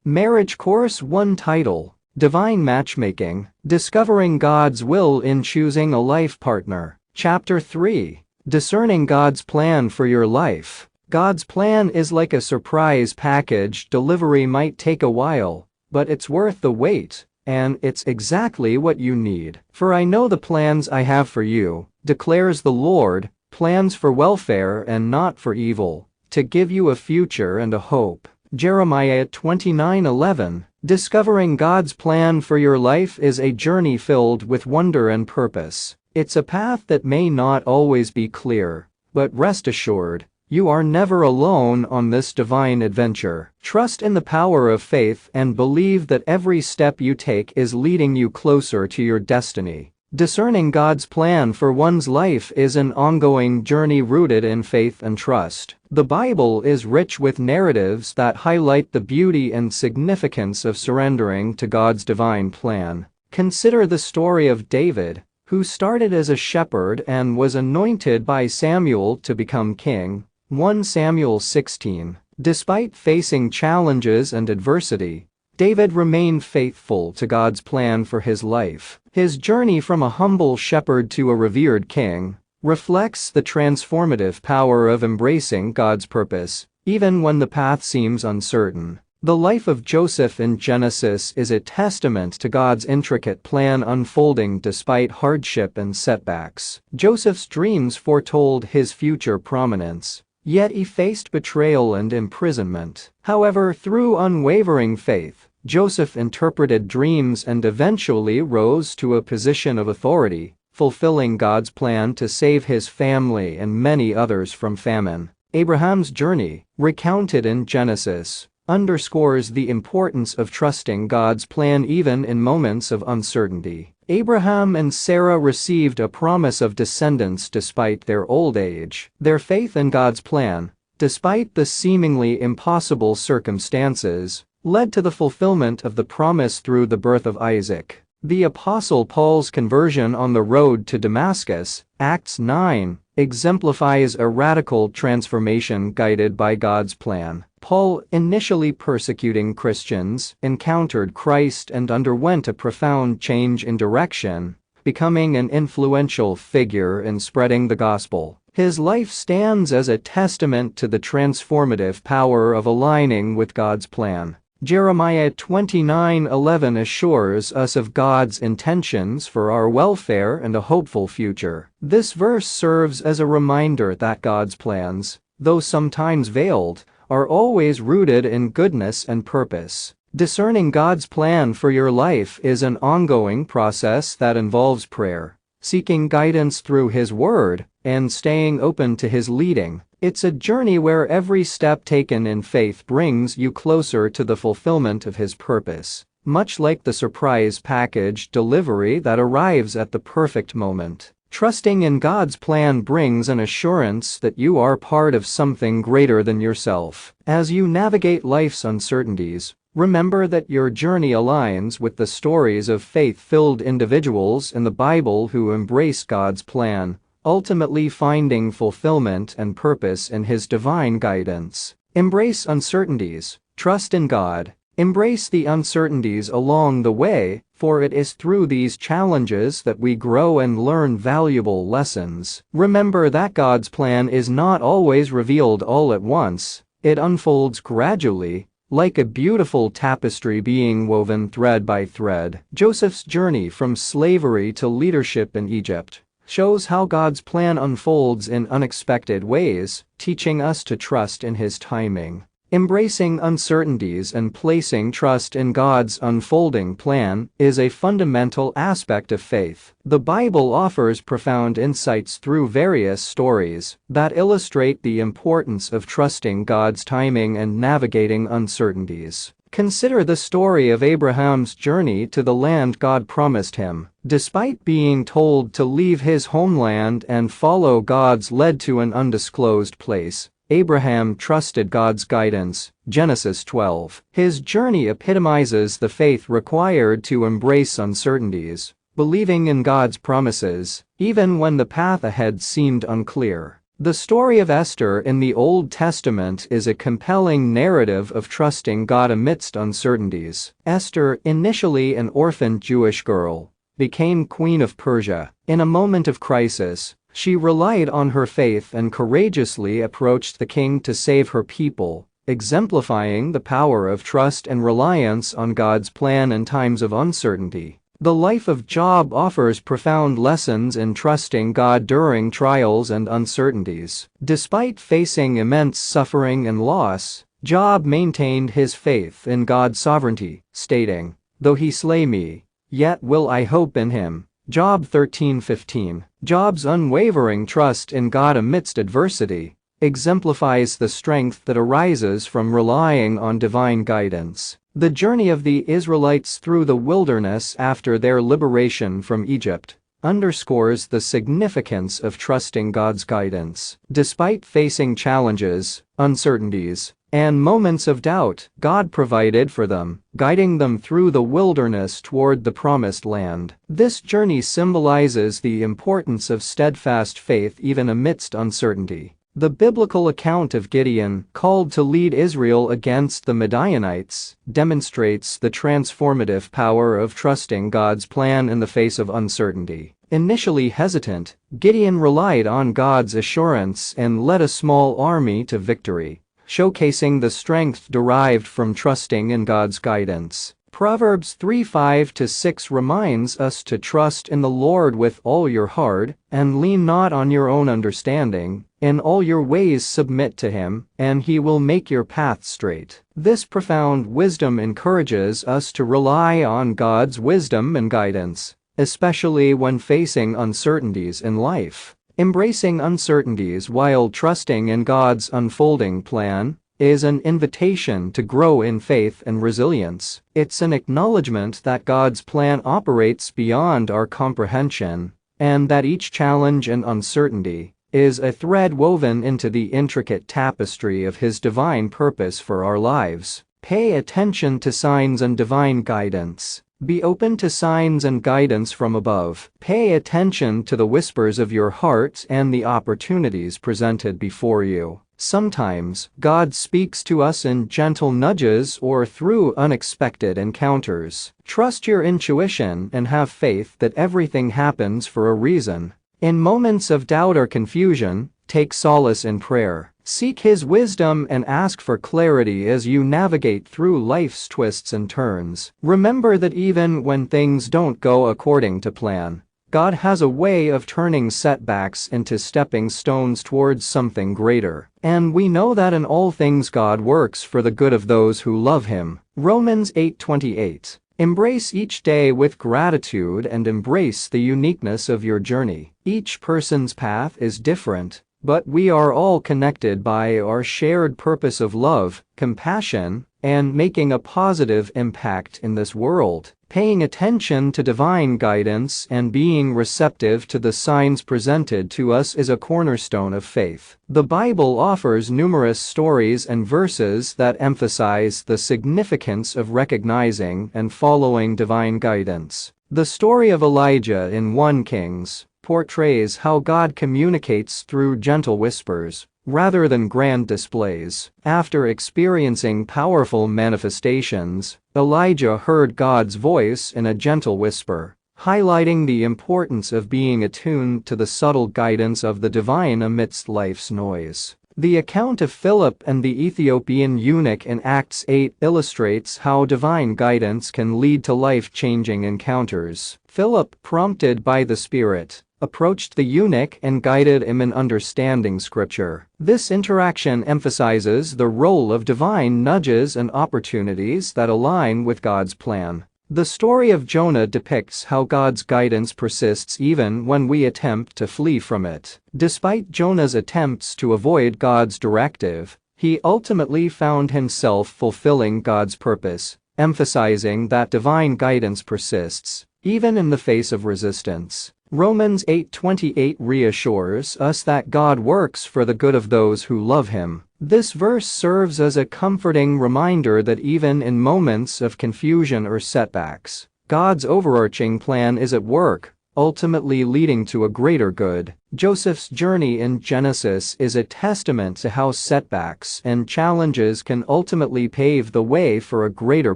Marriage Course 1 Title: Divine Matchmaking, Discovering God's Will in Choosing a Life Partner. Chapter 3: Discerning God's Plan for Your Life. God's plan is like a surprise package. Delivery might take a while, but it's worth the wait, and it's exactly what you need. For I know the plans I have for you, declares the Lord, plans for welfare and not for evil, to give you a future and a hope. Jeremiah 29:11. Discovering God's plan for your life is a journey filled with wonder and purpose. It's a path that may not always be clear, but rest assured, you are never alone on this divine adventure. Trust in the power of faith and believe that every step you take is leading you closer to your destiny. Discerning God's plan for one's life is an ongoing journey rooted in faith and trust. The Bible is rich with narratives that highlight the beauty and significance of surrendering to God's divine plan. Consider the story of David, who started as a shepherd and was anointed by Samuel to become king. 1 Samuel 16. Despite facing challenges and adversity, David remained faithful to God's plan for his life. His journey from a humble shepherd to a revered king reflects the transformative power of embracing God's purpose, even when the path seems uncertain. The life of Joseph in Genesis is a testament to God's intricate plan unfolding despite hardship and setbacks. Joseph's dreams foretold his future prominence, yet he faced betrayal and imprisonment. However, through unwavering faith, Joseph interpreted dreams and eventually rose to a position of authority, fulfilling God's plan to save his family and many others from famine. Abraham's journey, recounted in Genesis, underscores the importance of trusting God's plan even in moments of uncertainty. Abraham and Sarah received a promise of descendants despite their old age. Their faith in God's plan, despite the seemingly impossible circumstances, led to the fulfillment of the promise through the birth of Isaac. The Apostle Paul's conversion on the road to Damascus, Acts 9, exemplifies a radical transformation guided by God's plan. Paul, initially persecuting Christians, encountered Christ and underwent a profound change in direction, becoming an influential figure in spreading the gospel. His life stands as a testament to the transformative power of aligning with God's plan. Jeremiah 29:11 assures us of God's intentions for our welfare and a hopeful future. This verse serves as a reminder that God's plans, though sometimes veiled, are always rooted in goodness and purpose. Discerning God's plan for your life is an ongoing process that involves prayer, seeking guidance through His Word, and staying open to His leading. It's a journey where every step taken in faith brings you closer to the fulfillment of His purpose, much like the surprise package delivery that arrives at the perfect moment. Trusting in God's plan brings an assurance that you are part of something greater than yourself. As you navigate life's uncertainties, remember that your journey aligns with the stories of faith-filled individuals in the Bible who embrace God's plan, ultimately finding fulfillment and purpose in His divine guidance. Embrace uncertainties, trust in God, embrace the uncertainties along the way, for it is through these challenges that we grow and learn valuable lessons. Remember that God's plan is not always revealed all at once. It unfolds gradually, like a beautiful tapestry being woven thread by thread. Joseph's journey from slavery to leadership in Egypt shows how God's plan unfolds in unexpected ways, teaching us to trust in His timing. Embracing uncertainties and placing trust in God's unfolding plan is a fundamental aspect of faith. The Bible offers profound insights through various stories that illustrate the importance of trusting God's timing and navigating uncertainties. Consider the story of Abraham's journey to the land God promised him. Despite being told to leave his homeland and follow God's lead to an undisclosed place, Abraham trusted God's guidance. Genesis 12. His journey epitomizes the faith required to embrace uncertainties, believing in God's promises, even when the path ahead seemed unclear. The story of Esther in the Old Testament is a compelling narrative of trusting God amidst uncertainties. Esther, initially an orphaned Jewish girl, became queen of Persia. In a moment of crisis, she relied on her faith and courageously approached the king to save her people, exemplifying the power of trust and reliance on God's plan in times of uncertainty. The life of Job offers profound lessons in trusting God during trials and uncertainties. Despite facing immense suffering and loss, Job maintained his faith in God's sovereignty, stating, "Though he slay me, yet will I hope in him." Job 13:15. Job's unwavering trust in God amidst adversity exemplifies the strength that arises from relying on divine guidance. The journey of the Israelites through the wilderness after their liberation from Egypt underscores the significance of trusting God's guidance. Despite facing challenges, uncertainties, and moments of doubt, God provided for them, guiding them through the wilderness toward the promised land. This journey symbolizes the importance of steadfast faith even amidst uncertainty. The biblical account of Gideon, called to lead Israel against the Midianites, demonstrates the transformative power of trusting God's plan in the face of uncertainty. Initially hesitant, Gideon relied on God's assurance and led a small army to victory, showcasing the strength derived from trusting in God's guidance. Proverbs 3:5-6 reminds us to trust in the Lord with all your heart, and lean not on your own understanding. In all your ways submit to him, and he will make your path straight. This profound wisdom encourages us to rely on God's wisdom and guidance, especially when facing uncertainties in life. Embracing uncertainties while trusting in God's unfolding plan is an invitation to grow in faith and resilience. It's an acknowledgement that God's plan operates beyond our comprehension, and that each challenge and uncertainty is a thread woven into the intricate tapestry of His divine purpose for our lives. Pay attention to signs and divine guidance. Be open to signs and guidance from above. Pay attention to the whispers of your heart and the opportunities presented before you. Sometimes, God speaks to us in gentle nudges or through unexpected encounters. Trust your intuition and have faith that everything happens for a reason. In moments of doubt or confusion, take solace in prayer. Seek His wisdom and ask for clarity as you navigate through life's twists and turns. Remember that even when things don't go according to plan, God has a way of turning setbacks into stepping stones towards something greater. And we know that in all things God works for the good of those who love Him. Romans 8:28. Embrace each day with gratitude and embrace the uniqueness of your journey. Each person's path is different, but we are all connected by our shared purpose of love, compassion, and making a positive impact in this world. Paying attention to divine guidance and being receptive to the signs presented to us is a cornerstone of faith. The Bible offers numerous stories and verses that emphasize the significance of recognizing and following divine guidance. The story of Elijah in 1 Kings portrays how God communicates through gentle whispers, rather than grand displays. After experiencing powerful manifestations, Elijah heard God's voice in a gentle whisper, highlighting the importance of being attuned to the subtle guidance of the divine amidst life's noise. The account of Philip and the Ethiopian eunuch in Acts 8 illustrates how divine guidance can lead to life-changing encounters. Philip, prompted by the Spirit, approached the eunuch and guided him in understanding Scripture. This interaction emphasizes the role of divine nudges and opportunities that align with God's plan. The story of Jonah depicts how God's guidance persists even when we attempt to flee from it. Despite Jonah's attempts to avoid God's directive, he ultimately found himself fulfilling God's purpose, emphasizing that divine guidance persists, even in the face of resistance. Romans 8:28 reassures us that God works for the good of those who love Him. This verse serves as a comforting reminder that even in moments of confusion or setbacks, God's overarching plan is at work, ultimately leading to a greater good. Joseph's journey in Genesis is a testament to how setbacks and challenges can ultimately pave the way for a greater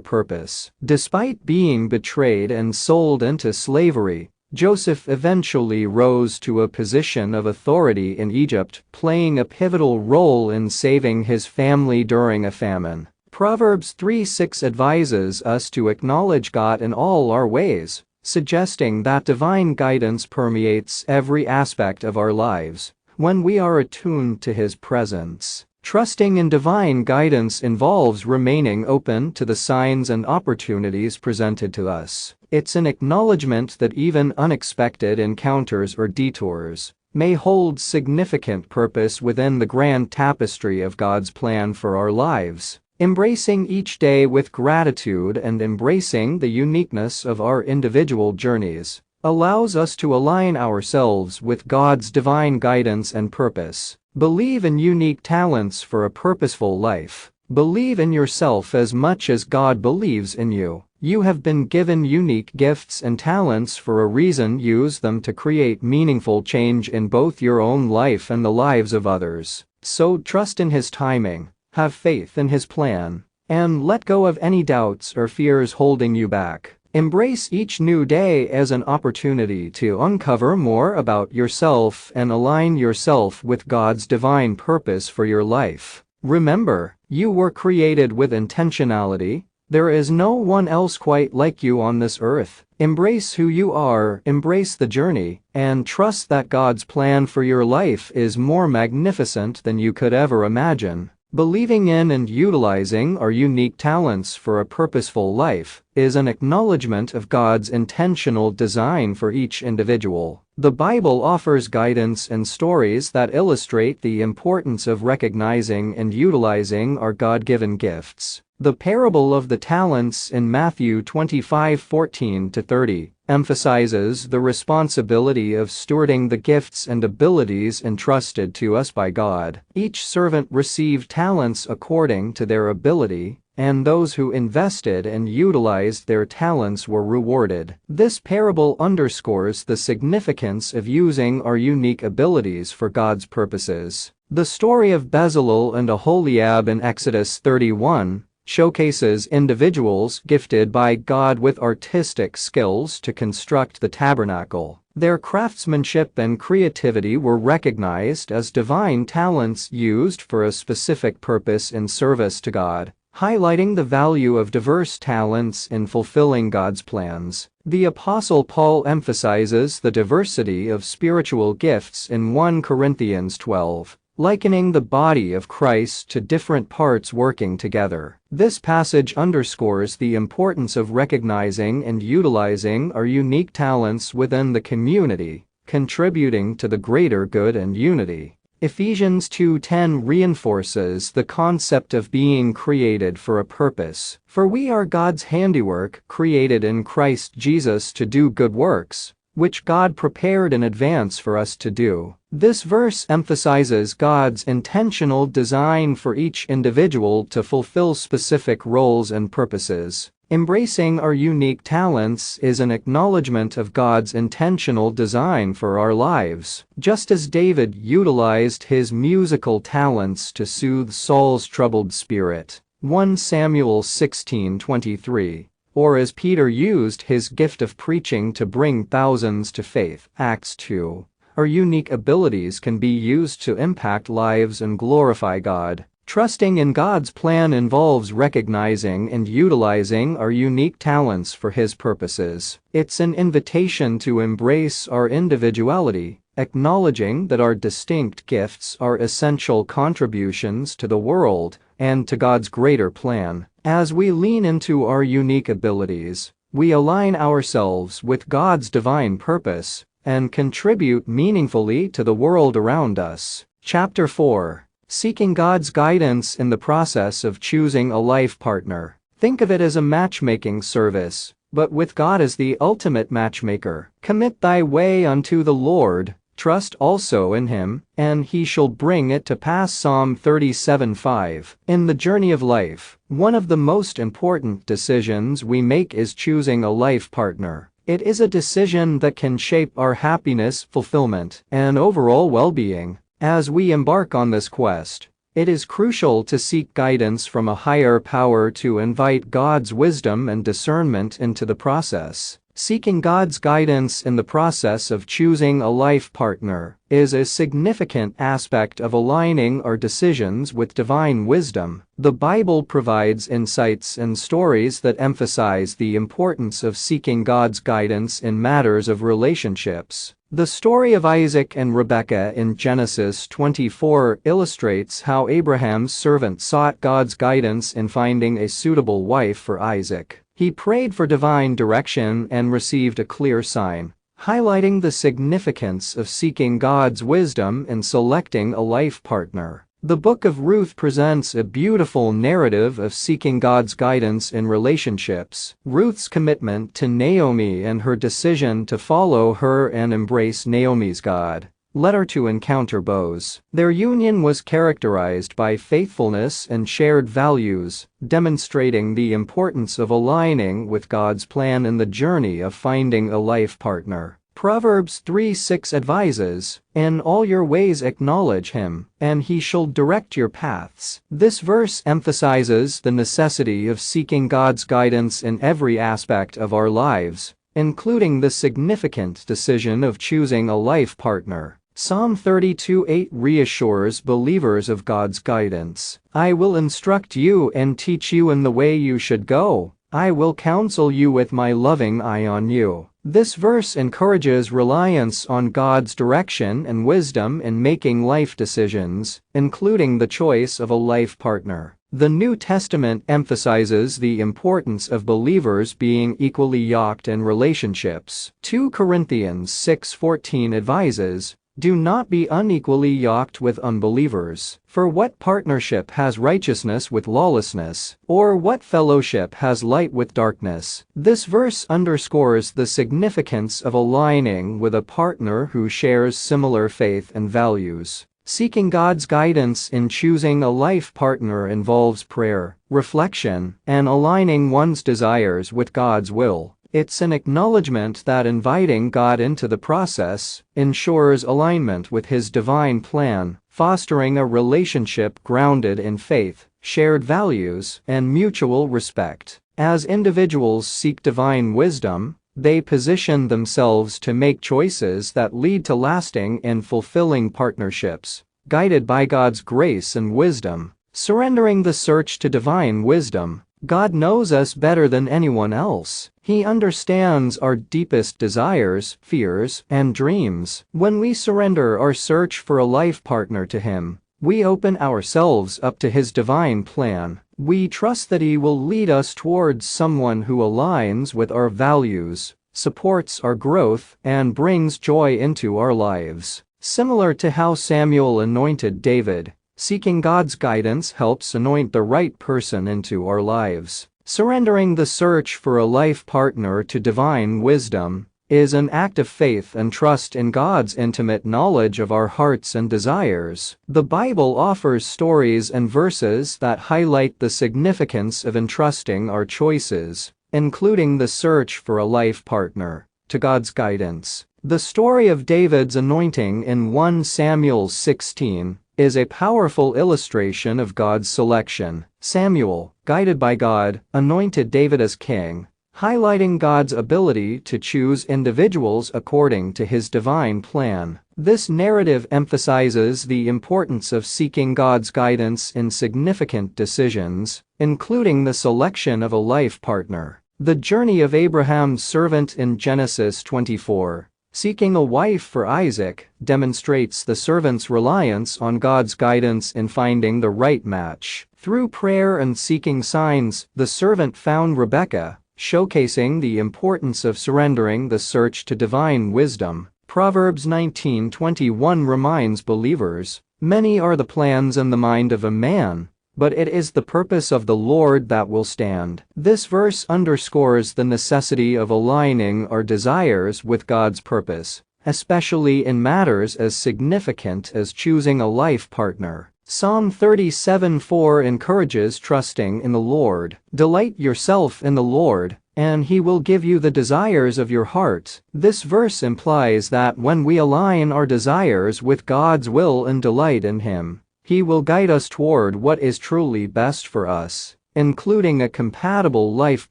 purpose. Despite being betrayed and sold into slavery, Joseph eventually rose to a position of authority in Egypt, playing a pivotal role in saving his family during a famine. Proverbs 3:6 advises us to acknowledge God in all our ways, suggesting that divine guidance permeates every aspect of our lives when we are attuned to His presence. Trusting in divine guidance involves remaining open to the signs and opportunities presented to us. It's an acknowledgement that even unexpected encounters or detours may hold significant purpose within the grand tapestry of God's plan for our lives. Embracing each day with gratitude and embracing the uniqueness of our individual journeys allows us to align ourselves with God's divine guidance and purpose. Believe in unique talents for a purposeful life. Believe in yourself as much as God believes in you. You have been given unique gifts and talents for a reason. Use them to create meaningful change in both your own life and the lives of others. So trust in His timing, have faith in His plan, and let go of any doubts or fears holding you back. Embrace each new day as an opportunity to uncover more about yourself and align yourself with God's divine purpose for your life. Remember, you were created with intentionality. There is no one else quite like you on this earth. Embrace who you are, embrace the journey, and trust that God's plan for your life is more magnificent than you could ever imagine. Believing in and utilizing our unique talents for a purposeful life is an acknowledgement of God's intentional design for each individual. The Bible offers guidance and stories that illustrate the importance of recognizing and utilizing our God-given gifts. The parable of the talents in Matthew 25:14-30 emphasizes the responsibility of stewarding the gifts and abilities entrusted to us by God. Each servant received talents according to their ability, and those who invested and utilized their talents were rewarded. This parable underscores the significance of using our unique abilities for God's purposes. The story of Bezalel and Aholiab in Exodus 31 showcases individuals gifted by God with artistic skills to construct the tabernacle. Their craftsmanship and creativity were recognized as divine talents used for a specific purpose in service to God, highlighting the value of diverse talents in fulfilling God's plans. The Apostle Paul emphasizes the diversity of spiritual gifts in 1 Corinthians 12. Likening the body of Christ to different parts working together. This passage underscores the importance of recognizing and utilizing our unique talents within the community, contributing to the greater good and unity. Ephesians 2:10 reinforces the concept of being created for a purpose. For we are God's handiwork, created in Christ Jesus to do good works, which God prepared in advance for us to do. This verse emphasizes God's intentional design for each individual to fulfill specific roles and purposes. Embracing our unique talents is an acknowledgement of God's intentional design for our lives. Just as David utilized his musical talents to soothe Saul's troubled spirit, 1 Samuel 16:23. Or as Peter used his gift of preaching to bring thousands to faith, Acts 2. Our unique abilities can be used to impact lives and glorify God. Trusting in God's plan involves recognizing and utilizing our unique talents for His purposes. It's an invitation to embrace our individuality, acknowledging that our distinct gifts are essential contributions to the world and to God's greater plan. As we lean into our unique abilities, we align ourselves with God's divine purpose and contribute meaningfully to the world around us. Chapter 4. Seeking God's guidance in the process of choosing a life partner. Think of it as a matchmaking service, but with God as the ultimate matchmaker. Commit thy way unto the Lord, trust also in Him, and He shall bring it to pass. Psalm 37:5. In the journey of life, one of the most important decisions we make is choosing a life partner. It is a decision that can shape our happiness, fulfillment, and overall well-being. As we embark on this quest, it is crucial to seek guidance from a higher power to invite God's wisdom and discernment into the process. Seeking God's guidance in the process of choosing a life partner is a significant aspect of aligning our decisions with divine wisdom. The Bible provides insights and stories that emphasize the importance of seeking God's guidance in matters of relationships. The story of Isaac and Rebekah in Genesis 24 illustrates how Abraham's servant sought God's guidance in finding a suitable wife for Isaac. He prayed for divine direction and received a clear sign, highlighting the significance of seeking God's wisdom in selecting a life partner. The Book of Ruth presents a beautiful narrative of seeking God's guidance in relationships. Ruth's commitment to Naomi and her decision to follow her and embrace Naomi's God led her to encounter Boaz. Their union was characterized by faithfulness and shared values, demonstrating the importance of aligning with God's plan in the journey of finding a life partner. Proverbs 3:6 advises, "In all your ways acknowledge him, and he shall direct your paths." This verse emphasizes the necessity of seeking God's guidance in every aspect of our lives, including the significant decision of choosing a life partner. Psalm 32:8 reassures believers of God's guidance. "I will instruct you and teach you in the way you should go. I will counsel you with my loving eye on you." This verse encourages reliance on God's direction and wisdom in making life decisions, including the choice of a life partner. The New Testament emphasizes the importance of believers being equally yoked in relationships. 2 Corinthians 6:14 advises, "Do not be unequally yoked with unbelievers. For what partnership has righteousness with lawlessness? Or what fellowship has light with darkness?" This verse underscores the significance of aligning with a partner who shares similar faith and values. Seeking God's guidance in choosing a life partner involves prayer, reflection, and aligning one's desires with God's will. It's an acknowledgement that inviting God into the process ensures alignment with His divine plan, fostering a relationship grounded in faith, shared values, and mutual respect. As individuals seek divine wisdom, they position themselves to make choices that lead to lasting and fulfilling partnerships, guided by God's grace and wisdom. Surrendering the search to divine wisdom, God knows us better than anyone else. He understands our deepest desires, fears, and dreams. When we surrender our search for a life partner to Him, we open ourselves up to His divine plan. We trust that He will lead us towards someone who aligns with our values, supports our growth, and brings joy into our lives. Similar to how Samuel anointed David, seeking God's guidance helps anoint the right person into our lives. Surrendering the search for a life partner to divine wisdom is an act of faith and trust in God's intimate knowledge of our hearts and desires. The Bible offers stories and verses that highlight the significance of entrusting our choices, including the search for a life partner, to God's guidance. The story of David's anointing in 1 Samuel 16 is a powerful illustration of God's selection. Samuel, guided by God, anointed David as king, highlighting God's ability to choose individuals according to His divine plan. This narrative emphasizes the importance of seeking God's guidance in significant decisions, including the selection of a life partner. The journey of Abraham's servant in Genesis 24, seeking a wife for Isaac, demonstrates the servant's reliance on God's guidance in finding the right match. Through prayer and seeking signs, the servant found Rebekah, showcasing the importance of surrendering the search to divine wisdom. Proverbs 19:21 reminds believers, "Many are the plans in the mind of a man, but it is the purpose of the Lord that will stand." This verse underscores the necessity of aligning our desires with God's purpose, especially in matters as significant as choosing a life partner. Psalm 37:4 encourages trusting in the Lord. "Delight yourself in the Lord, and He will give you the desires of your heart. This verse implies that when we align our desires with God's will and delight in Him, He will guide us toward what is truly best for us, including a compatible life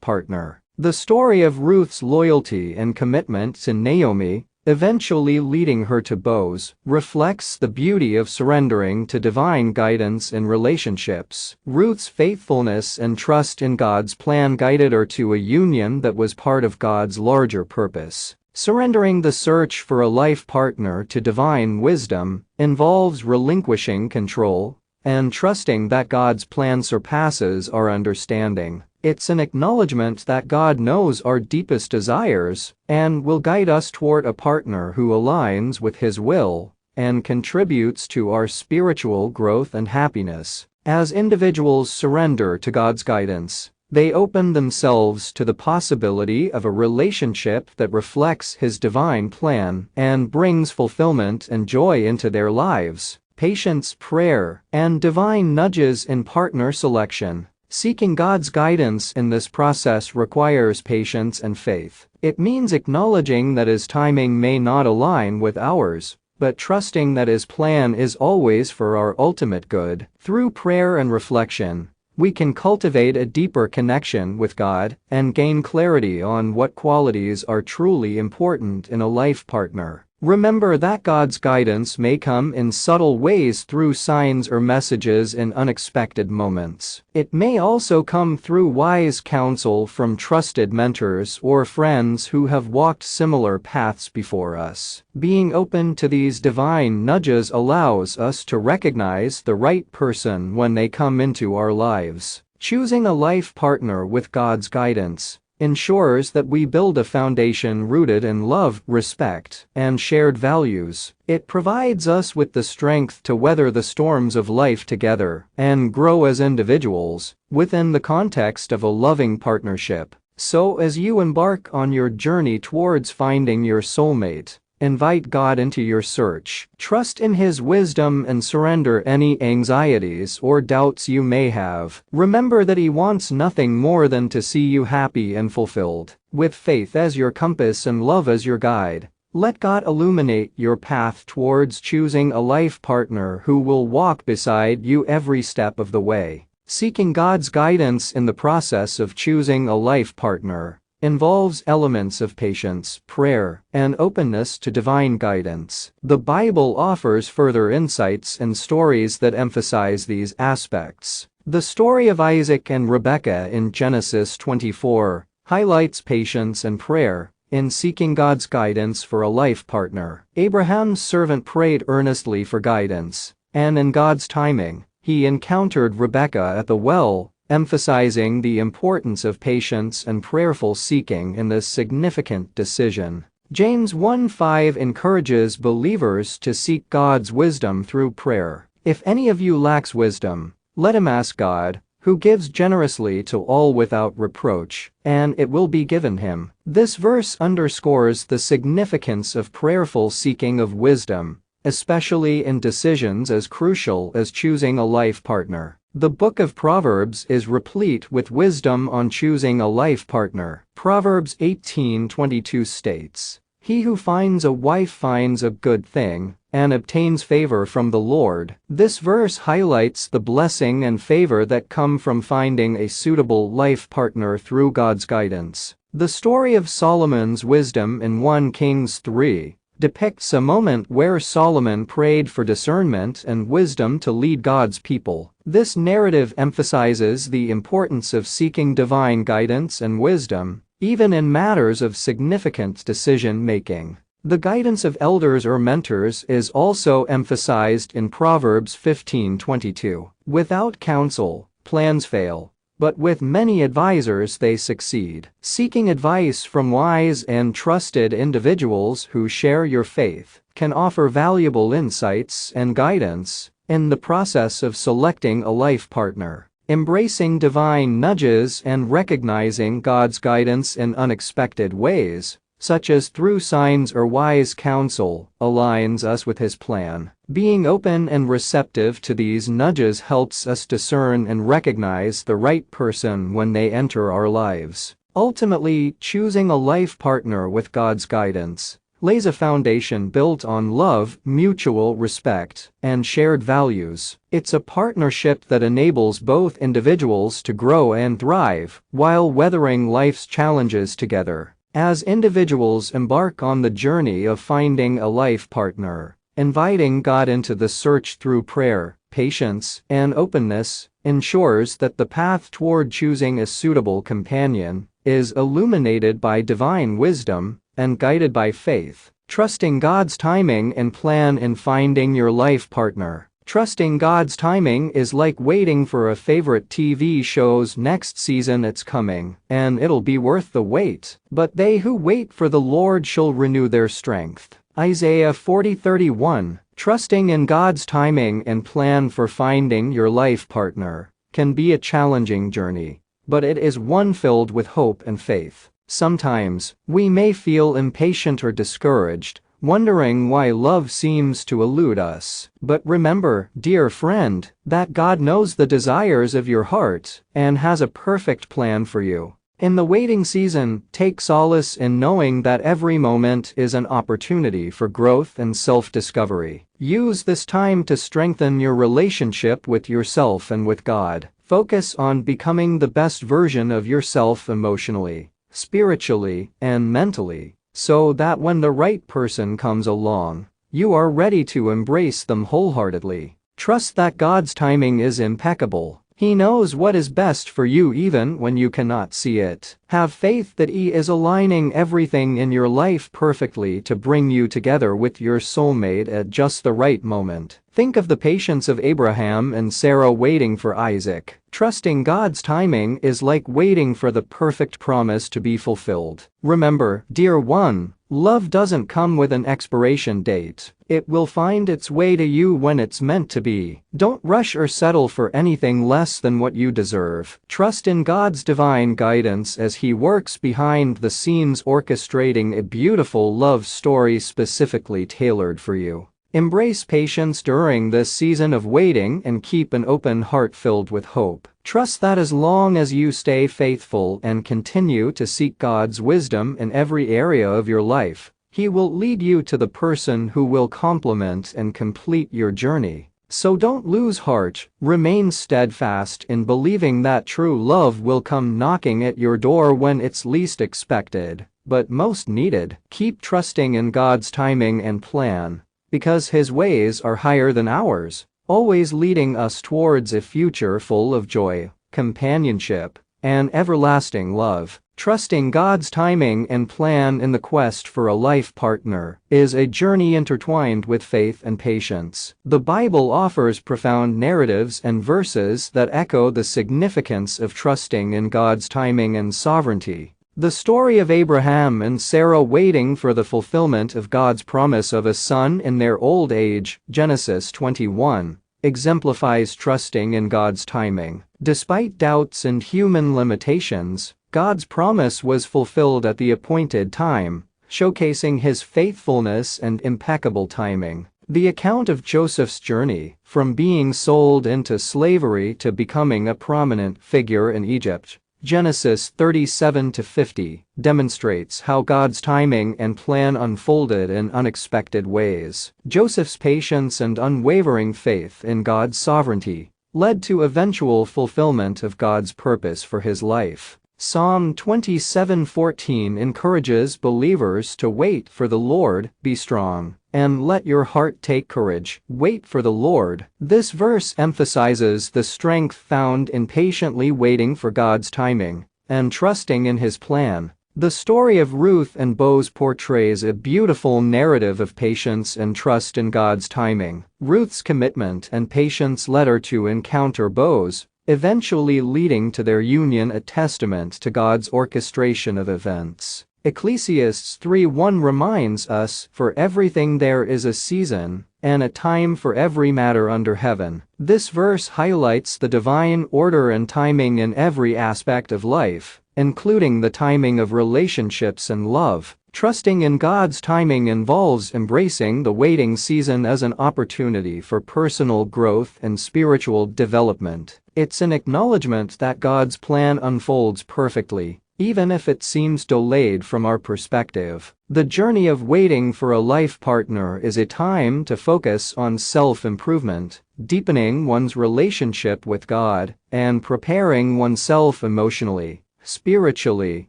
partner. The story of Ruth's loyalty and commitment to Naomi, eventually leading her to Boaz, reflects the beauty of surrendering to divine guidance in relationships. Ruth's faithfulness and trust in God's plan guided her to a union that was part of God's larger purpose. Surrendering the search for a life partner to divine wisdom involves relinquishing control and trusting that God's plan surpasses our understanding. It's an acknowledgement that God knows our deepest desires and will guide us toward a partner who aligns with His will and contributes to our spiritual growth and happiness. As individuals surrender to God's guidance, they open themselves to the possibility of a relationship that reflects His divine plan and brings fulfillment and joy into their lives. Patience, prayer, and divine nudges in partner selection. Seeking God's guidance in this process requires patience and faith. It means acknowledging that His timing may not align with ours, but trusting that His plan is always for our ultimate good. Through prayer and reflection, we can cultivate a deeper connection with God and gain clarity on what qualities are truly important in a life partner. Remember that God's guidance may come in subtle ways through signs or messages in unexpected moments. It may also come through wise counsel from trusted mentors or friends who have walked similar paths before us. Being open to these divine nudges allows us to recognize the right person when they come into our lives. Choosing a life partner with God's guidance ensures that we build a foundation rooted in love, respect, and shared values. It provides us with the strength to weather the storms of life together and grow as individuals within the context of a loving partnership. So, as you embark on your journey towards finding your soulmate, invite God into your search. Trust in His wisdom and surrender any anxieties or doubts you may have. Remember that He wants nothing more than to see you happy and fulfilled. With faith as your compass and love as your guide, let God illuminate your path towards choosing a life partner who will walk beside you every step of the way. Seeking God's guidance in the process of choosing a life partner involves elements of patience, prayer, and openness to divine guidance. The Bible offers further insights and stories that emphasize these aspects. The story of Isaac and Rebekah in Genesis 24 highlights patience and prayer in seeking God's guidance for a life partner. Abraham's servant prayed earnestly for guidance, and in God's timing, he encountered Rebekah at the well, emphasizing the importance of patience and prayerful seeking in this significant decision. James 1:5 encourages believers to seek God's wisdom through prayer. If any of you lacks wisdom, let him ask God, who gives generously to all without reproach, and it will be given him. This verse underscores the significance of prayerful seeking of wisdom, especially in decisions as crucial as choosing a life partner. The book of Proverbs is replete with wisdom on choosing a life partner. Proverbs 18:22 states, "He who finds a wife finds a good thing and obtains favor from the Lord." This verse highlights the blessing and favor that come from finding a suitable life partner through God's guidance. The story of Solomon's wisdom in 1 Kings 3 depicts a moment where Solomon prayed for discernment and wisdom to lead God's people. This narrative emphasizes the importance of seeking divine guidance and wisdom, even in matters of significant decision-making. The guidance of elders or mentors is also emphasized in Proverbs 15:22. Without counsel, plans fail, but with many advisors they succeed. Seeking advice from wise and trusted individuals who share your faith can offer valuable insights and guidance in the process of selecting a life partner. Embracing divine nudges and recognizing God's guidance in unexpected ways, such as through signs or wise counsel, aligns us with His plan. Being open and receptive to these nudges helps us discern and recognize the right person when they enter our lives. Ultimately, choosing a life partner with God's guidance lays a foundation built on love, mutual respect, and shared values. It's a partnership that enables both individuals to grow and thrive while weathering life's challenges together. As individuals embark on the journey of finding a life partner, inviting God into the search through prayer, patience, and openness ensures that the path toward choosing a suitable companion is illuminated by divine wisdom and guided by faith. Trusting God's timing and plan in finding your life partner. Trusting God's timing is like waiting for a favorite TV show's next season. It's coming, and it'll be worth the wait. But they who wait for the Lord shall renew their strength. Isaiah 40:31. Trusting in God's timing and plan for finding your life partner can be a challenging journey, but it is one filled with hope and faith. Sometimes, we may feel impatient or discouraged, wondering why love seems to elude us. But remember, dear friend, that God knows the desires of your heart and has a perfect plan for you. In the waiting season, take solace in knowing that every moment is an opportunity for growth and self-discovery. Use this time to strengthen your relationship with yourself and with God. Focus on becoming the best version of yourself emotionally, spiritually, and mentally, so that when the right person comes along, you are ready to embrace them wholeheartedly. Trust that God's timing is impeccable. He knows what is best for you even when you cannot see it. Have faith that He is aligning everything in your life perfectly to bring you together with your soulmate at just the right moment. Think of the patience of Abraham and Sarah waiting for Isaac. Trusting God's timing is like waiting for the perfect promise to be fulfilled. Remember, dear one, love doesn't come with an expiration date. It will find its way to you when it's meant to be. Don't rush or settle for anything less than what you deserve. Trust in God's divine guidance as He works behind the scenes orchestrating a beautiful love story specifically tailored for you. Embrace patience during this season of waiting and keep an open heart filled with hope. Trust that as long as you stay faithful and continue to seek God's wisdom in every area of your life, He will lead you to the person who will complement and complete your journey. So don't lose heart, remain steadfast in believing that true love will come knocking at your door when it's least expected, but most needed. Keep trusting in God's timing and plan, because His ways are higher than ours, always leading us towards a future full of joy, companionship, and everlasting love. Trusting God's timing and plan in the quest for a life partner is a journey intertwined with faith and patience. The Bible offers profound narratives and verses that echo the significance of trusting in God's timing and sovereignty. The story of Abraham and Sarah waiting for the fulfillment of God's promise of a son in their old age, Genesis 21, exemplifies trusting in God's timing. Despite doubts and human limitations, God's promise was fulfilled at the appointed time, showcasing His faithfulness and impeccable timing. The account of Joseph's journey, from being sold into slavery to becoming a prominent figure in Egypt, Genesis 37-50, demonstrates how God's timing and plan unfolded in unexpected ways. Joseph's patience and unwavering faith in God's sovereignty led to eventual fulfillment of God's purpose for his life. Psalm 27:14 encourages believers to wait for the Lord, be strong, and let your heart take courage. Wait for the Lord. This verse emphasizes the strength found in patiently waiting for God's timing and trusting in His plan. The story of Ruth and Boaz portrays a beautiful narrative of patience and trust in God's timing. Ruth's commitment and patience led her to encounter Boaz, eventually leading to their union, a testament to God's orchestration of events. Ecclesiastes 3:1 reminds us, "For everything there is a season, and a time for every matter under heaven." This verse highlights the divine order and timing in every aspect of life, including the timing of relationships and love. Trusting in God's timing involves embracing the waiting season as an opportunity for personal growth and spiritual development. It's an acknowledgement that God's plan unfolds perfectly, Even if it seems delayed from our perspective, the journey of waiting for a life partner is a time to focus on self-improvement, deepening one's relationship with God, and preparing oneself emotionally, spiritually,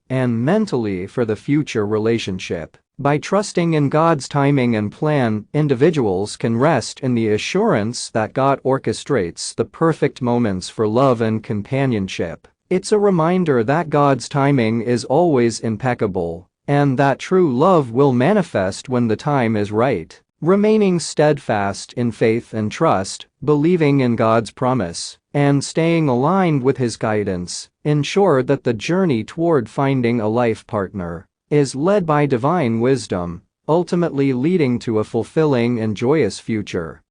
and mentally for the future relationship. By trusting in God's timing and plan, individuals can rest in the assurance that God orchestrates the perfect moments for love and companionship. It's a reminder that God's timing is always impeccable, and that true love will manifest when the time is right. Remaining steadfast in faith and trust, believing in God's promise, and staying aligned with His guidance, ensure that the journey toward finding a life partner is led by divine wisdom, ultimately leading to a fulfilling and joyous future.